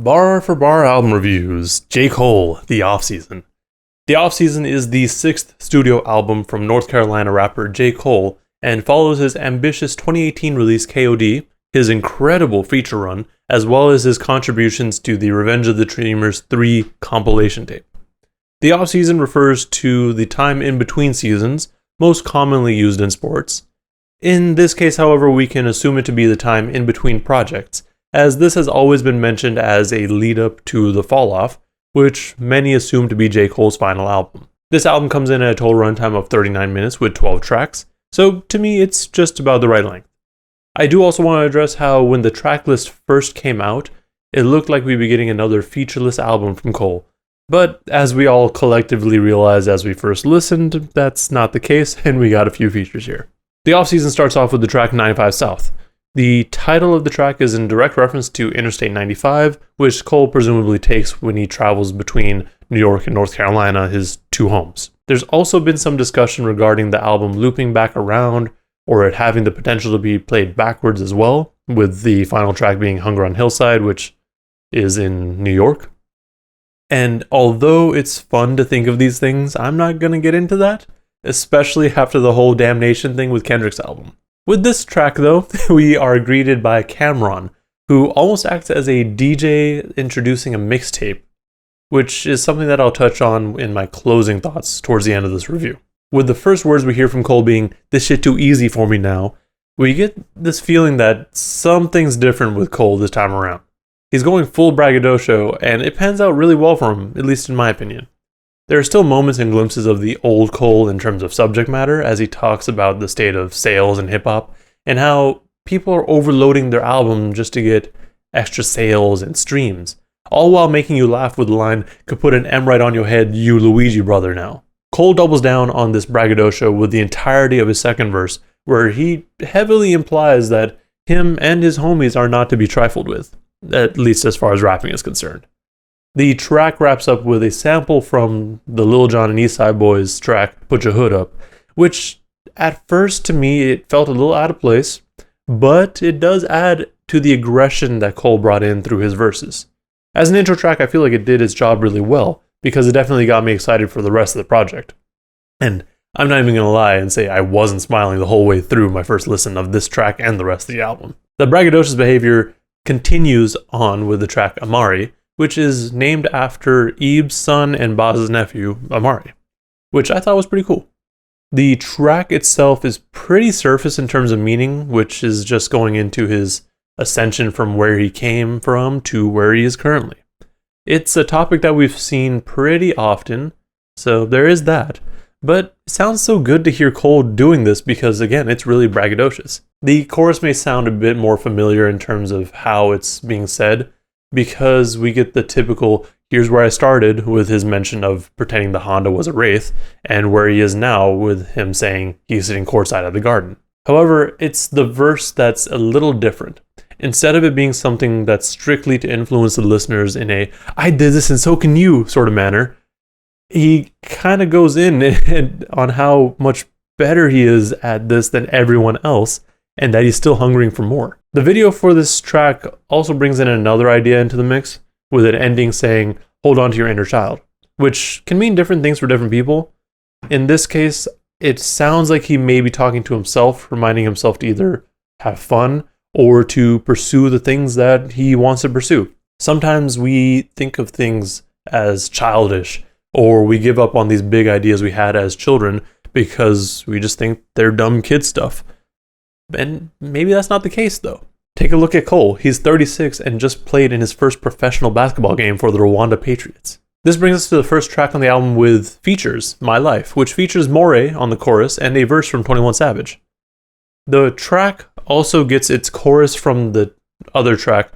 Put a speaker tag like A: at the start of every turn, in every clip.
A: Bar for bar album reviews. J. Cole, The Offseason. The Offseason is the sixth studio album from North Carolina rapper J. Cole and follows his ambitious 2018 release KOD, his incredible feature run, as well as his contributions to the Revenge of the Dreamers 3 compilation tape. The offseason refers to the time in between seasons, most commonly used in sports. In this case, however, we can assume it to be the time in between projects, as this has always been mentioned as a lead-up to the fall-off, which many assume to be J. Cole's final album. This album comes in at a total runtime of 39 minutes with 12 tracks, so to me it's just about the right length. I do also want to address how when the track list first came out, it looked like we'd be getting another featureless album from Cole. But as we all collectively realized as we first listened, that's not the case, and we got a few features here. The offseason starts off with the track 95 South. The title of the track is in direct reference to Interstate 95, which Cole presumably takes when he travels between New York and North Carolina, his two homes. There's also been some discussion regarding the album looping back around, or it having the potential to be played backwards as well, with the final track being Hunger on Hillside, which is in New York. And although it's fun to think of these things, I'm not going to get into that, especially after the whole Damnation thing with Kendrick's album. With this track, though, we are greeted by Cameron, who almost acts as a DJ introducing a mixtape, which is something that I'll touch on in my closing thoughts towards the end of this review. With the first words we hear from Cole being, "This shit too easy for me now," we get this feeling that something's different with Cole this time around. He's going full braggadocio, and it pans out really well for him, at least in my opinion. There are still moments and glimpses of the old Cole in terms of subject matter as he talks about the state of sales and hip-hop and how people are overloading their album just to get extra sales and streams, all while making you laugh with the line, "Could put an M right on your head, you Luigi brother now." Cole doubles down on this braggadocio with the entirety of his second verse, where he heavily implies that him and his homies are not to be trifled with, at least as far as rapping is concerned. The track wraps up with a sample from the Lil Jon and Eastside Boys track, Put Your Hood Up, which at first to me it felt a little out of place, but it does add to the aggression that Cole brought in through his verses. As an intro track, I feel like it did its job really well, because it definitely got me excited for the rest of the project. And I'm not even going to lie and say I wasn't smiling the whole way through my first listen of this track and the rest of the album. The braggadocious behavior continues on with the track Amari, which is named after Ebe's son and Baz's nephew, Amari, which I thought was pretty cool. The track itself is pretty surface in terms of meaning, which is just going into his ascension from where he came from to where he is currently. It's a topic that we've seen pretty often, so there is that. But it sounds so good to hear Cole doing this because, again, it's really braggadocious. The chorus may sound a bit more familiar in terms of how it's being said, because we get the typical, here's where I started, with his mention of pretending the Honda was a Wraith, and where he is now with him saying he's sitting courtside at the Garden. However, it's the verse that's a little different. Instead of it being something that's strictly to influence the listeners in a, I did this and so can you sort of manner, he kind of goes in on how much better he is at this than everyone else, and that he's still hungering for more. The video for this track also brings in another idea into the mix, with an ending saying, hold on to your inner child, which can mean different things for different people. In this case, it sounds like he may be talking to himself, reminding himself to either have fun or to pursue the things that he wants to pursue. Sometimes we think of things as childish, or we give up on these big ideas we had as children because we just think they're dumb kid stuff. And maybe that's not the case, though. Take a look at Cole. He's 36 and just played in his first professional basketball game for the Rwanda Patriots. This brings us to the first track on the album with features, My Life, which features Moray on the chorus and a verse from 21 Savage. The track also gets its chorus from the other track,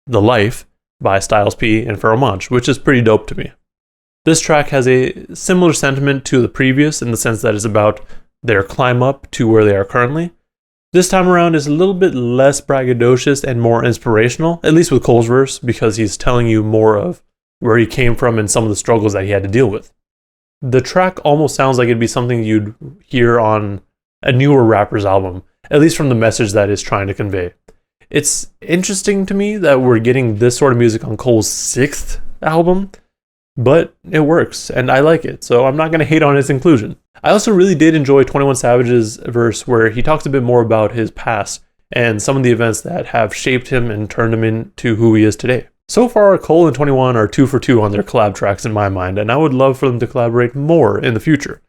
A: The Life, by Styles P and Pharoah Monch, which is pretty dope to me. This track has a similar sentiment to the previous in the sense that it's about their climb up to where they are currently. This time around is a little bit less braggadocious and more inspirational, at least with Cole's verse, because he's telling you more of where he came from and some of the struggles that he had to deal with. The track almost sounds like it'd be something you'd hear on a newer rapper's album, at least from the message that it's trying to convey. It's interesting to me that we're getting this sort of music on Cole's 6th album, but it works, and I like it, so I'm not going to hate on its inclusion. I also really did enjoy 21 Savage's verse where he talks a bit more about his past and some of the events that have shaped him and turned him into who he is today. So far, Cole and 21 are 2 for 2 on their collab tracks in my mind, and I would love for them to collaborate more in the future,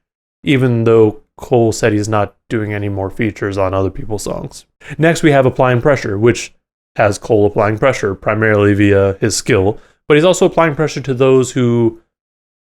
A: even though Cole said he's not doing any more features on other people's songs. Next, we have Applying Pressure, which has Cole applying pressure primarily via his skill, but he's also applying pressure to those who,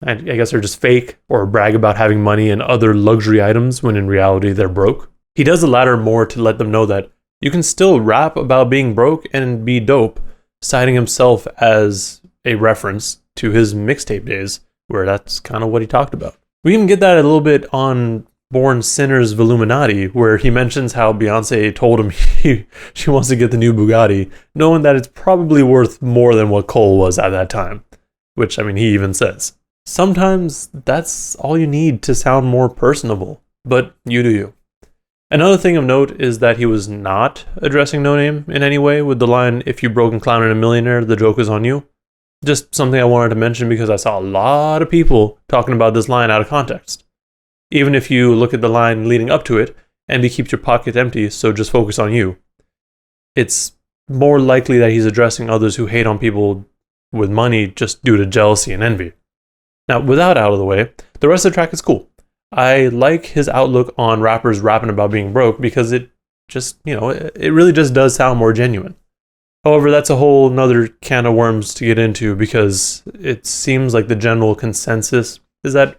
A: I guess, are just fake or brag about having money and other luxury items when in reality they're broke. He does the latter more to let them know that you can still rap about being broke and be dope, citing himself as a reference to his mixtape days, where that's kind of what he talked about. We even get that a little bit on Born Sinner's Voluminati, where he mentions how Beyonce told him she wants to get the new Bugatti, knowing that it's probably worth more than what Cole was at that time, which, I mean, he even says. Sometimes that's all you need to sound more personable, but you do you. Another thing of note is that he was not addressing No Name in any way with the line, "If you broke and clown and a millionaire, the joke is on you." Just something I wanted to mention because I saw a lot of people talking about this line out of context. Even if you look at the line leading up to it, and he keeps your pocket empty, so just focus on you, it's more likely that he's addressing others who hate on people with money just due to jealousy and envy. Now, with that out of the way, the rest of the track is cool. I like his outlook on rappers rapping about being broke because it just, it really just does sound more genuine. However, that's a whole nother can of worms to get into because it seems like the general consensus is that,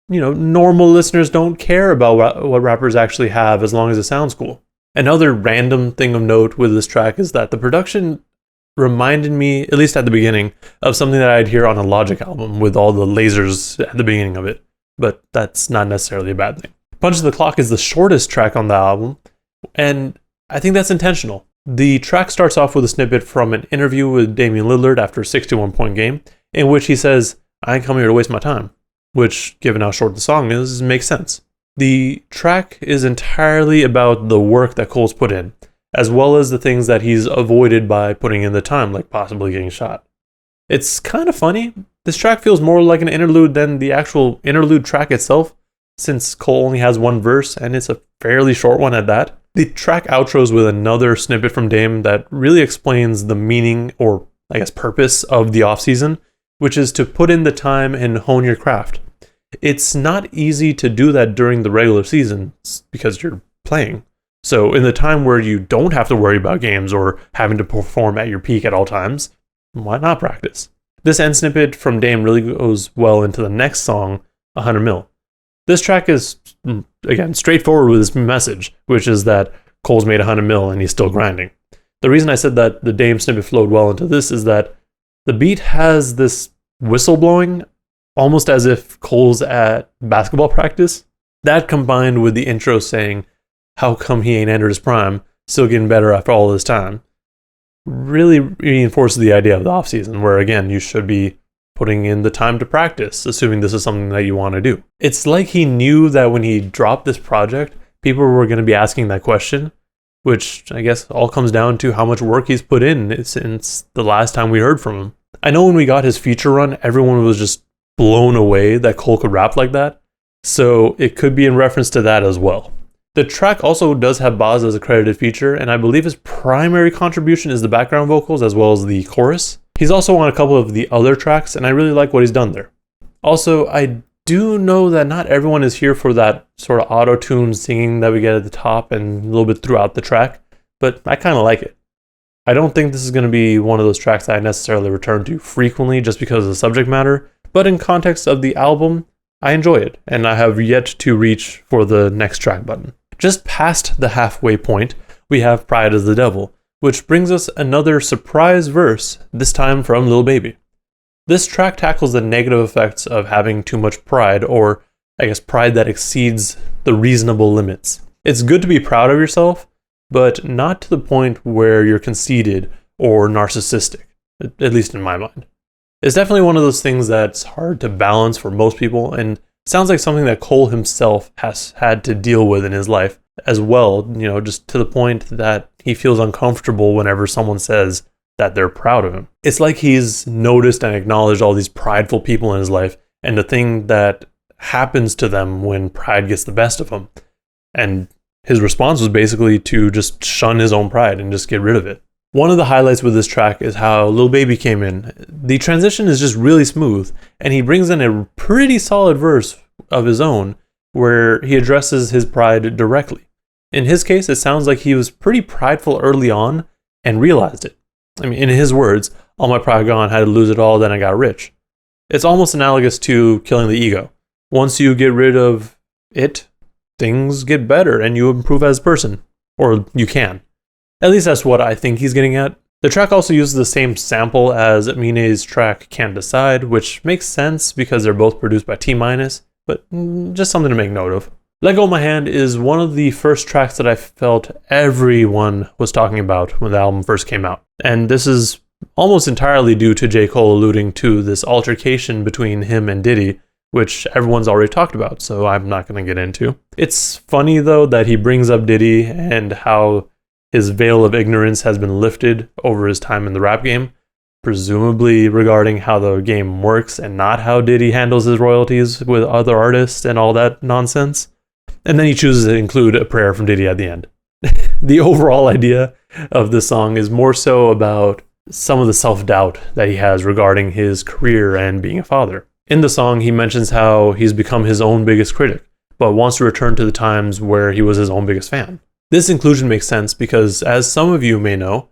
A: normal listeners don't care about what rappers actually have as long as it sounds cool. Another random thing of note with this track is that the production reminded me, at least at the beginning, of something that I'd hear on a Logic album with all the lasers at the beginning of it. But that's not necessarily a bad thing. Punch the Clock is the shortest track on the album, and I think that's intentional. The track starts off with a snippet from an interview with Damian Lillard after a 61-point game, in which he says, "I ain't come here to waste my time," which, given how short the song is, makes sense. The track is entirely about the work that Cole's put in, as well as the things that he's avoided by putting in the time, like possibly getting shot. It's kind of funny. This track feels more like an interlude than the actual interlude track itself, since Cole only has one verse, and it's a fairly short one at that. The track outros with another snippet from Dame that really explains the meaning, or I guess purpose, of the offseason, which is to put in the time and hone your craft. It's not easy to do that during the regular season because you're playing. So in the time where you don't have to worry about games or having to perform at your peak at all times, why not practice? This end snippet from Dame really goes well into the next song, 100 Mil. This track is, again, straightforward with its message, which is that Cole's made 100 mil and he's still grinding. The reason I said that the Dame snippet flowed well into this is that the beat has this whistle blowing, almost as if Cole's at basketball practice. That combined with the intro saying, "How come he ain't entered his prime, still getting better after all this time," really reinforces the idea of the offseason, where again, you should be putting in the time to practice, assuming this is something that you want to do. It's like he knew that when he dropped this project, people were going to be asking that question, which I guess all comes down to how much work he's put in since the last time we heard from him. I know when we got his feature run, everyone was just blown away that Cole could rap like that, so it could be in reference to that as well. The track also does have Boz as a credited feature, and I believe his primary contribution is the background vocals as well as the chorus. He's also on a couple of the other tracks, and I really like what he's done there. Also, I do know that not everyone is here for that sort of auto-tune singing that we get at the top and a little bit throughout the track, but I kind of like it. I don't think this is going to be one of those tracks that I necessarily return to frequently just because of the subject matter, but in context of the album, I enjoy it, and I have yet to reach for the next track button. Just past the halfway point, we have Pride is the Devil, which brings us another surprise verse, this time from Lil Baby. This track tackles the negative effects of having too much pride, or I guess pride that exceeds the reasonable limits. It's good to be proud of yourself, but not to the point where you're conceited or narcissistic, at least in my mind. It's definitely one of those things that's hard to balance for most people, and sounds like something that Cole himself has had to deal with in his life, as well, just to the point that he feels uncomfortable whenever someone says that they're proud of him. It's like he's noticed and acknowledged all these prideful people in his life and the thing that happens to them when pride gets the best of him. And his response was basically to just shun his own pride and just get rid of it. One of the highlights with this track is how Lil Baby came in. The transition is just really smooth, and he brings in a pretty solid verse of his own where he addresses his pride directly. In his case, it sounds like he was pretty prideful early on and realized it. I mean, in his words, all my pride gone, had to lose it all, then I got rich. It's almost analogous to killing the ego. Once you get rid of it, things get better and you improve as a person. Or you can. At least that's what I think he's getting at. The track also uses the same sample as Amine's track Can't Decide, which makes sense because they're both produced by T-, but just something to make note of. Let Go of My Hand is one of the first tracks that I felt everyone was talking about when the album first came out. And this is almost entirely due to J. Cole alluding to this altercation between him and Diddy, which everyone's already talked about, so I'm not going to get into. It's funny, though, that he brings up Diddy and how his veil of ignorance has been lifted over his time in the rap game, presumably regarding how the game works and not how Diddy handles his royalties with other artists and all that nonsense. And then he chooses to include a prayer from Diddy at the end. The overall idea of this song is more so about some of the self-doubt that he has regarding his career and being a father. In the song, he mentions how he's become his own biggest critic, but wants to return to the times where he was his own biggest fan. This inclusion makes sense because, as some of you may know,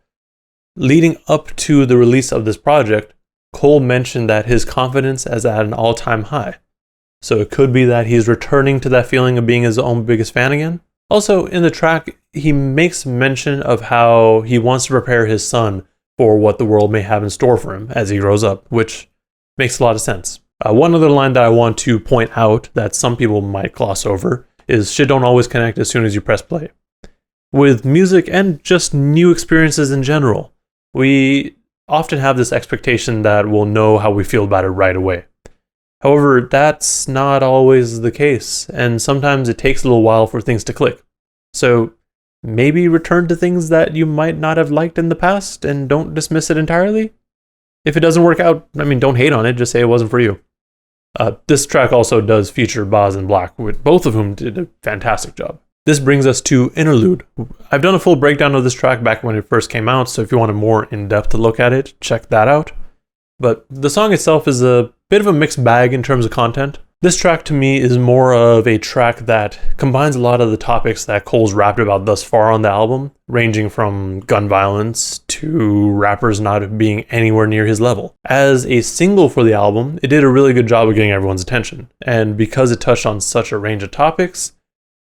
A: leading up to the release of this project, Cole mentioned that his confidence is at an all-time high. So it could be that he's returning to that feeling of being his own biggest fan again. Also, in the track, he makes mention of how he wants to prepare his son for what the world may have in store for him as he grows up, which makes a lot of sense. One other line that I want to point out that some people might gloss over is shit don't always connect as soon as you press play. With music and just new experiences in general, we often have this expectation that we'll know how we feel about it right away. However, that's not always the case, and sometimes it takes a little while for things to click. So maybe return to things that you might not have liked in the past and don't dismiss it entirely. If it doesn't work out, don't hate on it, just say it wasn't for you. This track also does feature Boz and Black, both of whom did a fantastic job. This brings us to Interlude. I've done a full breakdown of this track back when it first came out, so if you want a more in-depth look at it, check that out. But the song itself is a bit of a mixed bag in terms of content. This track to me is more of a track that combines a lot of the topics that Cole's rapped about thus far on the album, ranging from gun violence to rappers not being anywhere near his level. As a single for the album, it did a really good job of getting everyone's attention, and because it touched on such a range of topics,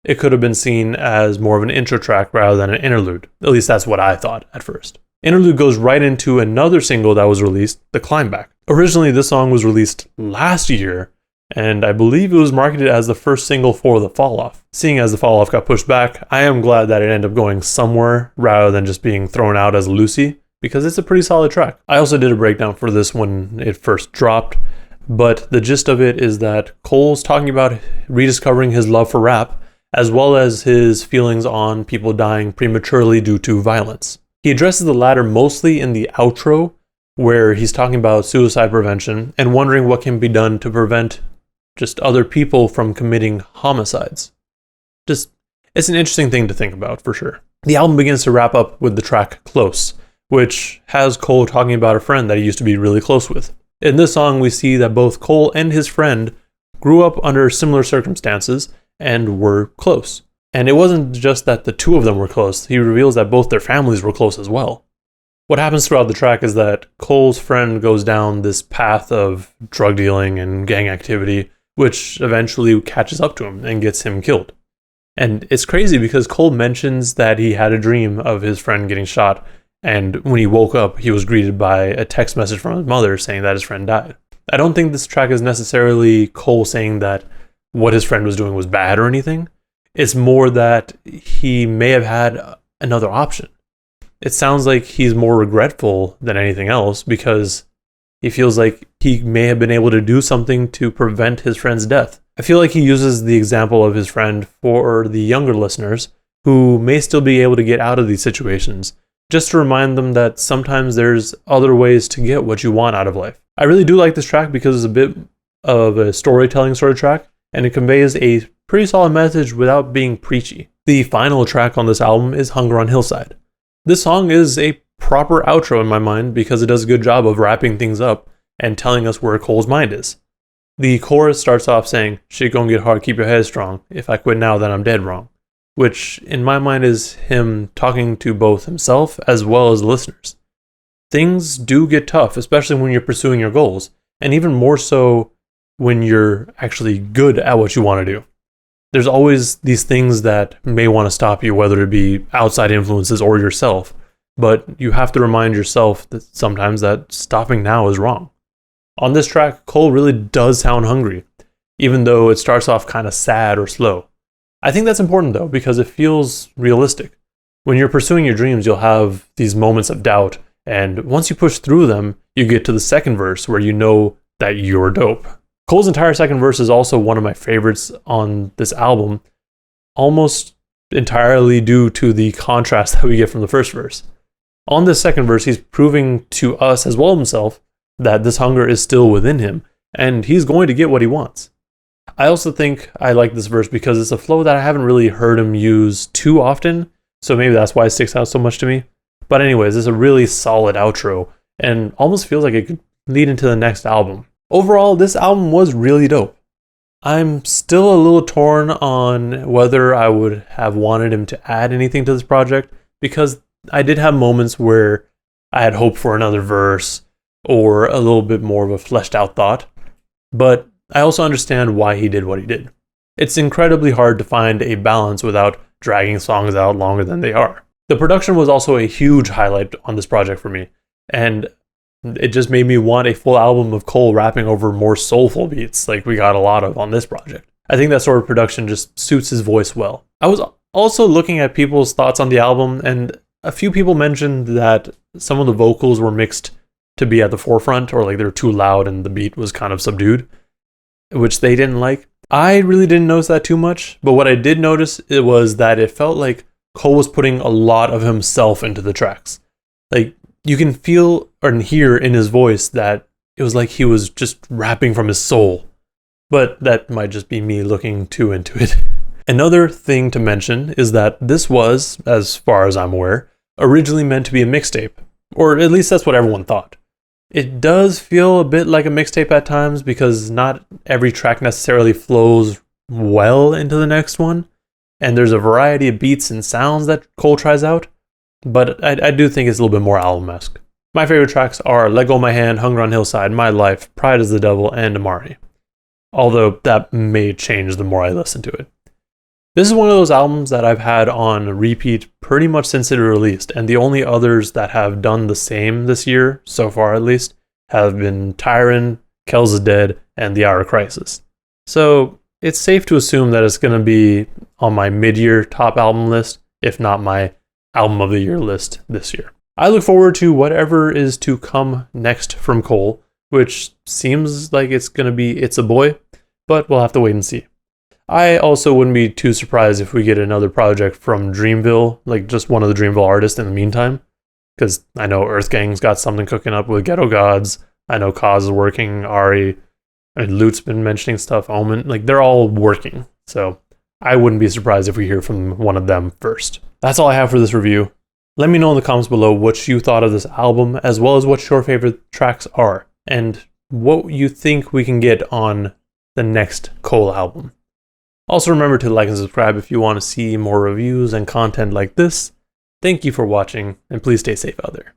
A: it could have been seen as more of an intro track rather than an interlude. At least that's what I thought at first. Interlude goes right into another single that was released, The Climb Back. Originally, this song was released last year, and I believe it was marketed as the first single for The Fall Off. Seeing as The Fall Off got pushed back, I am glad that it ended up going somewhere rather than just being thrown out as a Lucy, because it's a pretty solid track. I also did a breakdown for this when it first dropped, but the gist of it is that Cole's talking about rediscovering his love for rap, as well as his feelings on people dying prematurely due to violence. He addresses the latter mostly in the outro, where he's talking about suicide prevention and wondering what can be done to prevent just other people from committing homicides. It's an interesting thing to think about, for sure. The album begins to wrap up with the track Close, which has Cole talking about a friend that he used to be really close with. In this song, we see that both Cole and his friend grew up under similar circumstances and were close. And it wasn't just that the two of them were close, he reveals that both their families were close as well. What happens throughout the track is that Cole's friend goes down this path of drug dealing and gang activity, which eventually catches up to him and gets him killed. And it's crazy because Cole mentions that he had a dream of his friend getting shot, and when he woke up, he was greeted by a text message from his mother saying that his friend died. I don't think this track is necessarily Cole saying that what his friend was doing was bad or anything. It's more that he may have had another option. It sounds like he's more regretful than anything else because he feels like he may have been able to do something to prevent his friend's death. I feel like he uses the example of his friend for the younger listeners who may still be able to get out of these situations, just to remind them that sometimes there's other ways to get what you want out of life. I really do like this track because it's a bit of a storytelling sort of track, and it conveys a pretty solid message without being preachy. The final track on this album is Hunger on Hillside. This song is a proper outro in my mind because it does a good job of wrapping things up and telling us where Cole's mind is. The chorus starts off saying, "Shit gon' get hard, keep your head strong. If I quit now, then I'm dead wrong." Which, in my mind, is him talking to both himself as well as listeners. Things do get tough, especially when you're pursuing your goals, and even more so when you're actually good at what you want to do. There's always these things that may want to stop you, whether it be outside influences or yourself, but you have to remind yourself that sometimes that stopping now is wrong. On this track, Cole really does sound hungry, even though it starts off kind of sad or slow. I think that's important though, because it feels realistic. When you're pursuing your dreams, you'll have these moments of doubt, and once you push through them, you get to the second verse where you know that you're dope. Cole's entire second verse is also one of my favorites on this album, almost entirely due to the contrast that we get from the first verse. On this second verse, he's proving to us as well as himself that this hunger is still within him, and he's going to get what he wants. I also think I like this verse because it's a flow that I haven't really heard him use too often, so maybe that's why it sticks out so much to me. But anyways, it's a really solid outro, and almost feels like it could lead into the next album. Overall, this album was really dope. I'm still a little torn on whether I would have wanted him to add anything to this project, because I did have moments where I had hoped for another verse or a little bit more of a fleshed out thought, but I also understand why he did what he did. It's incredibly hard to find a balance without dragging songs out longer than they are. The production was also a huge highlight on this project for me, and it just made me want a full album of Cole rapping over more soulful beats like we got a lot of on this project. I think that sort of production just suits his voice well. I was also looking at people's thoughts on the album, and a few people mentioned that some of the vocals were mixed to be at the forefront, or like they were too loud and the beat was kind of subdued, which they didn't like. I really didn't notice that too much, but what I did notice it was that it felt like Cole was putting a lot of himself into the tracks. Like, you can feel or hear in his voice that it was like he was just rapping from his soul. But that might just be me looking too into it. Another thing to mention is that this was, as far as I'm aware, originally meant to be a mixtape. Or at least that's what everyone thought. It does feel a bit like a mixtape at times because not every track necessarily flows well into the next one. And there's a variety of beats and sounds that Cole tries out. But I do think it's a little bit more album-esque. My favorite tracks are Let Go My Hand, Hunger on Hillside, My Life, Pride is the Devil, and Amari. Although that may change the more I listen to it. This is one of those albums that I've had on repeat pretty much since it released, and the only others that have done the same this year, so far at least, have been Tyron, Kells is Dead, and The Hour Crisis. So it's safe to assume that it's going to be on my mid-year top album list, if not my album of the year list this year. I look forward to whatever is to come next from Cole, which seems like it's going to be It's a Boy, but we'll have to wait and see. I also wouldn't be too surprised if we get another project from Dreamville, like just one of the Dreamville artists in the meantime, because I know Earth Gang's got something cooking up with Ghetto Gods, I know Kaz is working, Ari, and Lute's been mentioning stuff, Omen, like they're all working, so I wouldn't be surprised if we hear from one of them first. That's all I have for this review. Let me know in the comments below what you thought of this album, as well as what your favorite tracks are, and what you think we can get on the next Cole album. Also remember to like and subscribe if you want to see more reviews and content like this. Thank you for watching, and please stay safe out there.